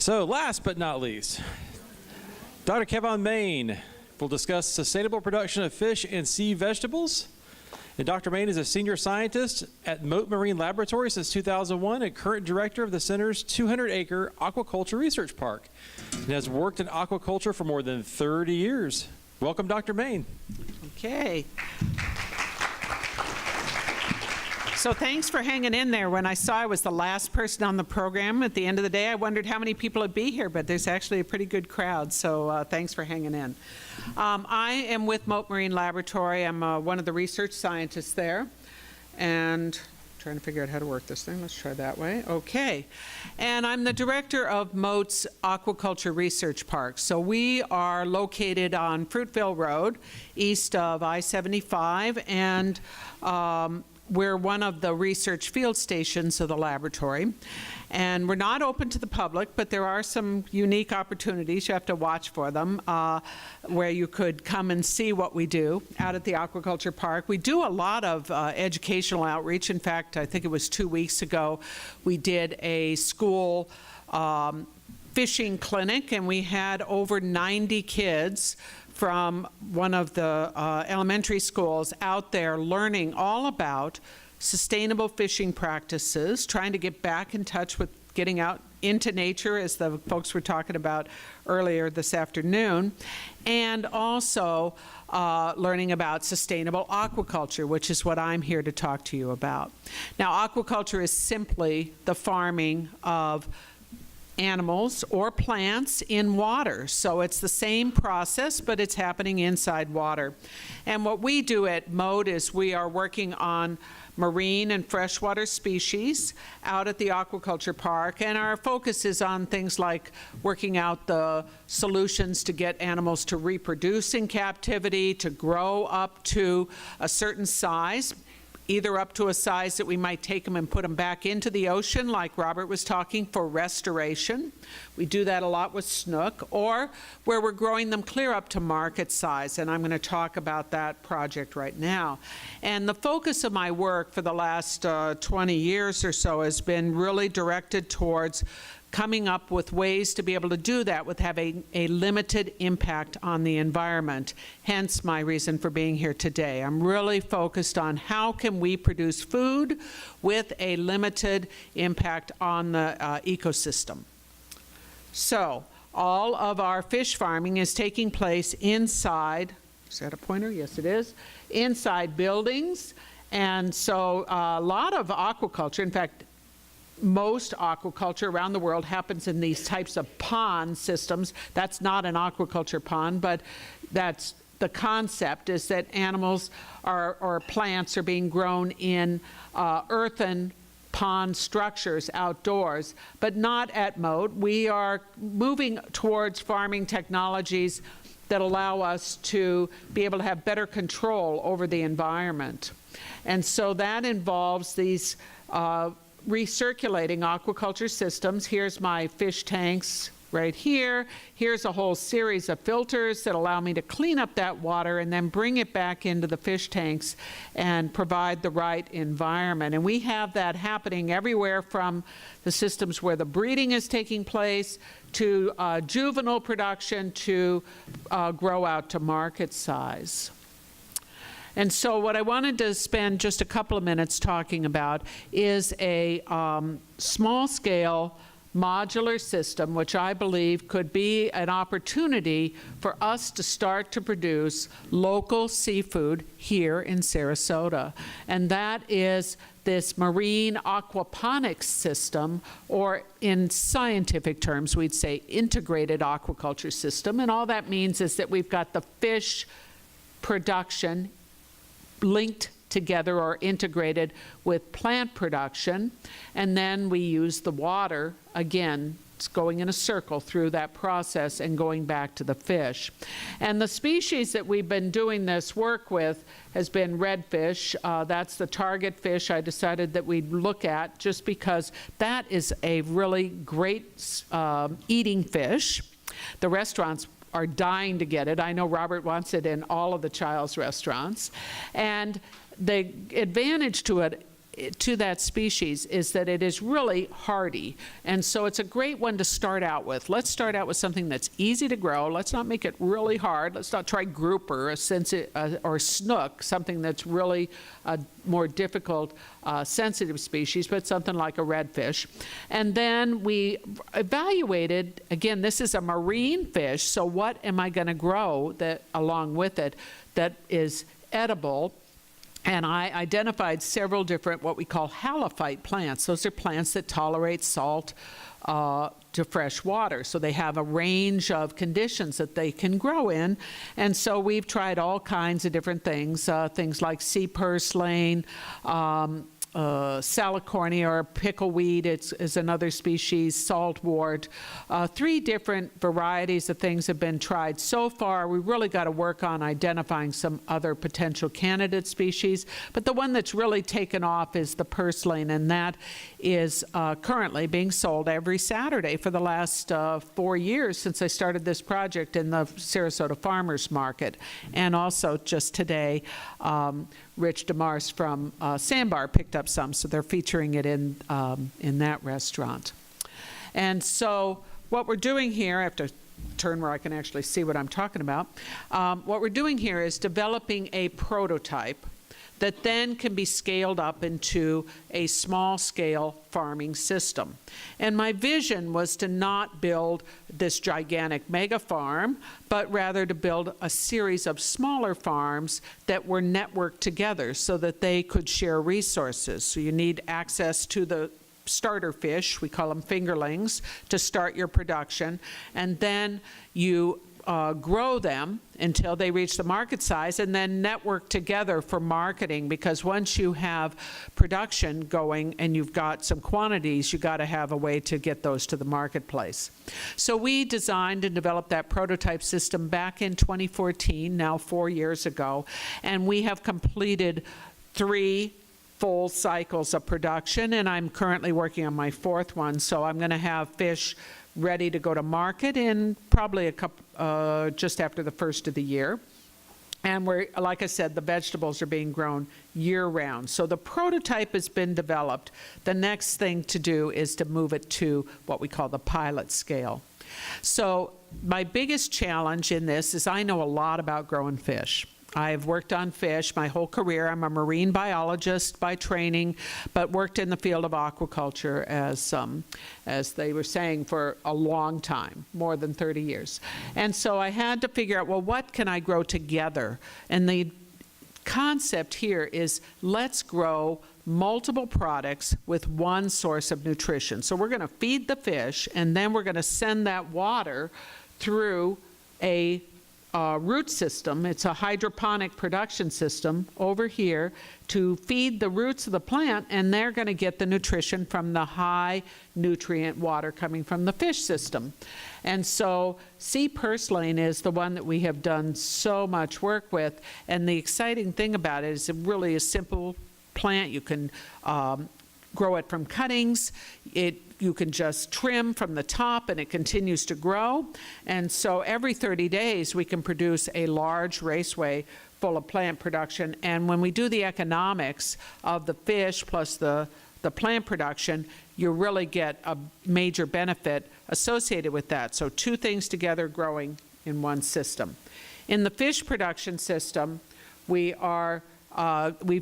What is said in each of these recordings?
So last but not least, Dr. Kevan Main will discuss sustainable production of fish and sea vegetables. And Dr. Main is a senior scientist at Mote Marine Laboratory since 2001 and current director of the center's 200-acre aquaculture research park, and has worked in aquaculture for more than 30 years. Welcome, Dr. Main. Okay. So thanks for hanging in there. When I saw I was the last person on the program at the end of the day, I wondered how many people would be here, but there's actually a pretty good crowd, so thanks for hanging in. I am with Mote Marine Laboratory. I'm one of the research scientists there, and I'm trying to figure out how to work this thing. Let's try that way. Okay. And I'm the director of Mote's Aquaculture Research Park. So we are located on Fruitville Road, east of I-75, and we're one of the research field stations of the laboratory. And we're not open to the public, but there are some unique opportunities, you have to watch for them, where you could come and see what we do out at the Aquaculture Park. We do a lot of educational outreach. In fact, I think it was 2 weeks ago, we did a school fishing clinic, and we had over 90 kids from one of the elementary schools out there learning all about sustainable fishing practices, trying to get back in touch with getting out into nature, as the folks were talking about earlier this afternoon, and also learning about sustainable aquaculture, which is what I'm here to talk to you about. Now, aquaculture is simply the farming of animals or plants in water. So it's the same process, but it's happening inside water. And what we do at Mote is we are working on marine and freshwater species out at the Aquaculture Park, and our focus is on things like working out the solutions to get animals to reproduce in captivity, to grow up to a certain size, either up to a size that we might take them and put them back into the ocean, like Robert was talking, for restoration. We do that a lot with snook, or where we're growing them clear up to market size, and I'm going to talk about that project right now. And the focus of my work for the last 20 years or so has been really directed towards coming up with ways to be able to do that with having a limited impact on the environment, hence my reason for being here today. I'm really focused on how can we produce food with a limited impact on the ecosystem. So all of our fish farming is taking place inside, is that a pointer? Yes, it is, inside buildings. And so a lot of aquaculture, in fact, most aquaculture around the world happens in these types of pond systems. That's not an aquaculture pond, but that's the concept, is that animals or plants are being grown in earthen pond structures outdoors, but not at Mote. We are moving towards farming technologies that allow us to be able to have better control over the environment. And so that involves these recirculating aquaculture systems. Here's my fish tanks right here. Here's a whole series of filters that allow me to clean up that water and then bring it back into the fish tanks and provide the right environment. And we have that happening everywhere from the systems where the breeding is taking place to juvenile production to grow out to market size. And so what I wanted to spend just a couple of minutes talking about is a small-scale modular system, which I believe could be an opportunity for us to start to produce local seafood here in Sarasota. And that is this marine aquaponics system, or in scientific terms, we'd say integrated aquaculture system. And all that means is that we've got the fish production linked together or integrated with plant production, and then we use the water, again, it's going in a circle through that process and going back to the fish. And the species that we've been doing this work with has been redfish. That's the target fish I decided that we'd look at, just because that is a really great eating fish. The restaurants are dying to get it. I know Robert wants it in all of the Child's restaurants. And the advantage to it to that species is that it is really hardy. And so it's a great one to start out with. Let's start out with something that's easy to grow. Let's not make it really hard. Let's not try grouper or snook, something that's really a more difficult sensitive species, but something like a redfish. And then we evaluated, again, this is a marine fish, so what am I going to grow that along with it that is edible? And I identified several different what we call halophyte plants. Those are plants that tolerate salt to fresh water. So they have a range of conditions that they can grow in. And so we've tried all kinds of different things, things like sea purslane, salicornia or pickleweed is another species, saltwort. 3 different varieties of things have been tried so far. We really got to work on identifying some other potential candidate species. But the one that's really taken off is the purslane, and that is currently being sold every Saturday for the last 4 years since I started this project in the Sarasota Farmers Market. And also just today, Rich DeMars from Sandbar picked up some, so they're featuring it in that restaurant. And so what we're doing here, I have to turn where I can actually see what I'm talking about. What we're doing here is developing a prototype that then can be scaled up into a small-scale farming system. And my vision was to not build this gigantic mega farm, but rather to build a series of smaller farms that were networked together so that they could share resources. So you need access to the starter fish, we call them fingerlings, to start your production, and then you grow them until they reach the market size, and then network together for marketing, because once you have production going and you've got some quantities, you got to have a way to get those to the marketplace. So we designed and developed that prototype system back in 2014, now 4 years ago, and we have completed 3 full cycles of production, and I'm currently working on my 4th one, so I'm going to have fish ready to go to market in probably a couple, just after the first of the year. And we're, like I said, the vegetables are being grown year-round. So the prototype has been developed. The next thing to do is to move it to what we call the pilot scale. So my biggest challenge in this is I know a lot about growing fish. I've worked on fish my whole career. I'm a marine biologist by training, but worked in the field of aquaculture as they were saying for a long time, more than 30 years. And so I had to figure out, well, what can I grow together? And the concept here is let's grow multiple products with one source of nutrition. So we're going to feed the fish, and then we're going to send that water through a root system. It's a hydroponic production system over here to feed the roots of the plant, and they're going to get the nutrition from the high nutrient water coming from the fish system. And so sea purslane is the one that we have done so much work with, and the exciting thing about it is it really is a simple plant. You can grow it from cuttings. You can just trim from the top and it continues to grow. And so every 30 days we can produce a large raceway full of plant production. And when we do the economics of the fish plus the plant production, you really get a major benefit associated with that. So 2 things together growing in one system. In the fish production system, we've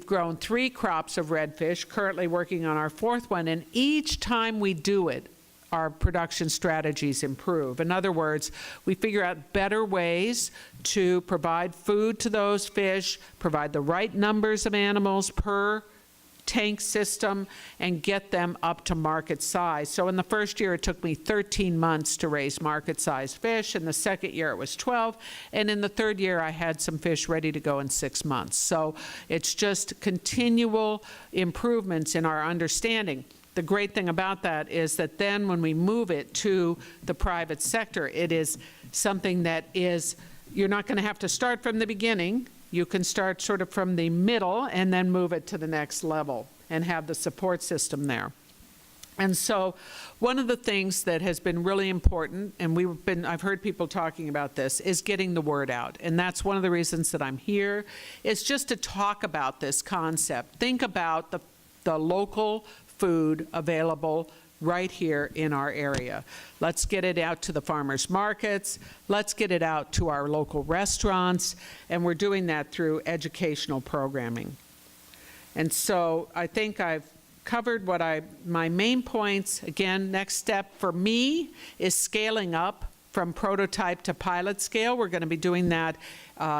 grown 3 crops of redfish, currently working on our 4th one, and each time we do it, our production strategies improve. In other words, we figure out better ways to provide food to those fish, provide the right numbers of animals per tank system, and get them up to market size. So in the first year, it took me 13 months to raise market size fish. In the second year, it was 12. And in the 3rd year, I had some fish ready to go in 6 months. So it's just continual improvements in our understanding. The great thing about that is that then when we move it to the private sector, it is something that is, you're not going to have to start from the beginning. You can start sort of from the middle and then move it to the next level and have the support system there. And so one of the things that has been really important, and I've heard people talking about this, is getting the word out. And that's one of the reasons that I'm here, is just to talk about this concept. Think about the the local food available right here in our area. Let's get it out to the farmers markets, let's get it out to our local restaurants, and we're doing that through educational programming. And so I think I've covered my main points. Again, next step for me is scaling up from prototype to pilot scale. We're going to be doing that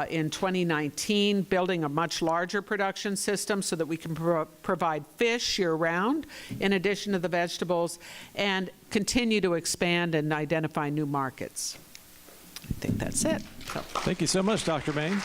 in 2019, building a much larger production system so that we can provide fish year-round in addition to the vegetables, and continue to expand and identify new markets. I think that's it. Thank you so much, Dr. Main.